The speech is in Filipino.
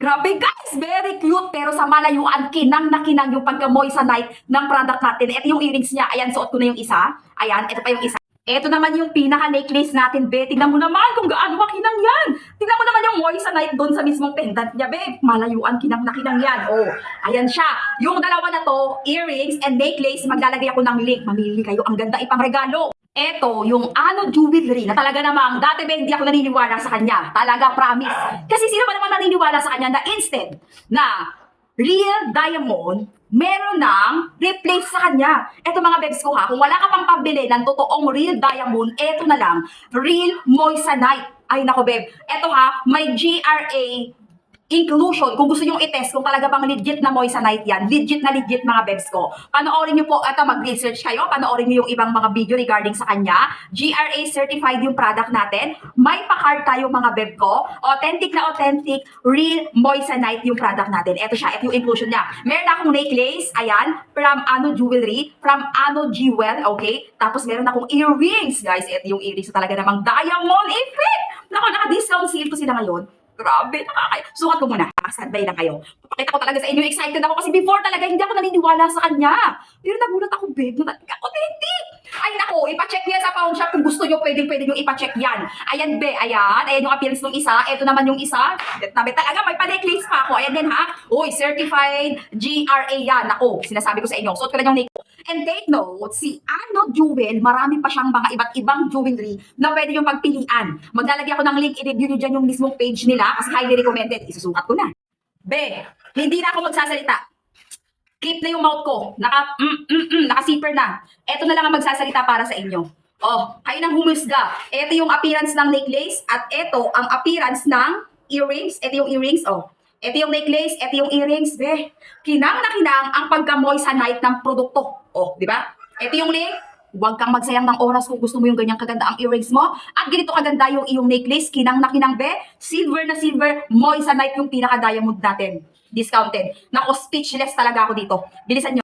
Grabe guys, very cute pero sa malayuan kinang na kinang yung pagka-moissanite ng product natin. Ito yung earrings niya. Ayan, suot ko na yung isa. Ayan, ito pa yung isa. Ito naman yung pinaka-necklace natin, be. Tingnan mo naman kung gaano makinang yan. Tingnan mo naman yung moissanite doon sa mismong pendant niya, be. Malayuan, kinang na kinang yan. Oh, ayan siya. Yung dalawa na to, earrings and necklace, maglalagay ako ng link. Mamili kayo. Ang ganda ipang regalo. Eto, yung jewelry na talaga namang dati ba hindi ako naniniwala sa kanya. Talaga, promise. Kasi sino ba naman naniniwala sa kanya na instead na real diamond, meron ng replace sa kanya. Eto mga bebs ko ha, kung wala ka pang pambili ng totoong real diamond, eto na lang, real moissanite. Ay nako beb, eto ha, may GRA inclusion, kung gusto nyo i-test kung talaga bang legit na moissanite yan, legit na legit mga bebs ko. Panoorin nyo po, ito mag-research kayo, panoorin nyo yung ibang mga video regarding sa kanya. GRA certified yung product natin. May pa-card tayo mga beb ko. Authentic na authentic, real moissanite yung product natin. Ito siya, ito yung inclusion niya. Meron akong necklace, ayan, from Jewelry, from Jewel, okay? Tapos meron akong earrings, guys. Ito yung earrings na talaga namang diamond effect. Nako, naka-discount sale to sila ngayon. Grabe, nakakaya. Sukat ko muna. Standby lang kayo. Papakita ko talaga sa inyo. Excited ako kasi before talaga hindi ako naniniwala sa kanya. Pero nagulat ako, babe. Authentic. Ay, naku. Ipacheck niya sa pawn shop. Kung gusto nyo, pwede nyo ipacheck yan. Ayan, be. Ayan. Ayan yung appearance ng isa. Ito naman yung isa. Nabi talaga. May pa-necklace pa ako. Ayan din, ha. Uy, certified GRA yan. Naku, sinasabi ko sa inyo. Suot ko lang yung necklace. And take note, si Jewel, marami pa siyang mga iba't ibang jewelry na pwede yung pagpilian. Maglalagay ako ng link, i-review nyo dyan yung mismong page nila kasi highly recommended. Isusukat ko na. Be, hindi na ako magsasalita. Keep na yung mouth ko. Naka-zipper na. Ito na lang ang magsasalita para sa inyo. Oh, kayo nang humusga. Ito yung appearance ng necklace at ito ang appearance ng earrings. Ito yung earrings, oh. Ito yung necklace, ito yung earrings, be. Kinang na kinang ang pagka-moissanite ng produkto. Oh, di ba? Ito yung link. Huwag kang magsayang ng oras kung gusto mo yung ganyang kaganda ang earrings mo. At ganito kaganda yung iyong necklace, kinang na kinang, be. Silver na silver, moissanite yung pinaka-diamond natin. Discounted. Nako, speechless talaga ako dito. Bilisan nyo.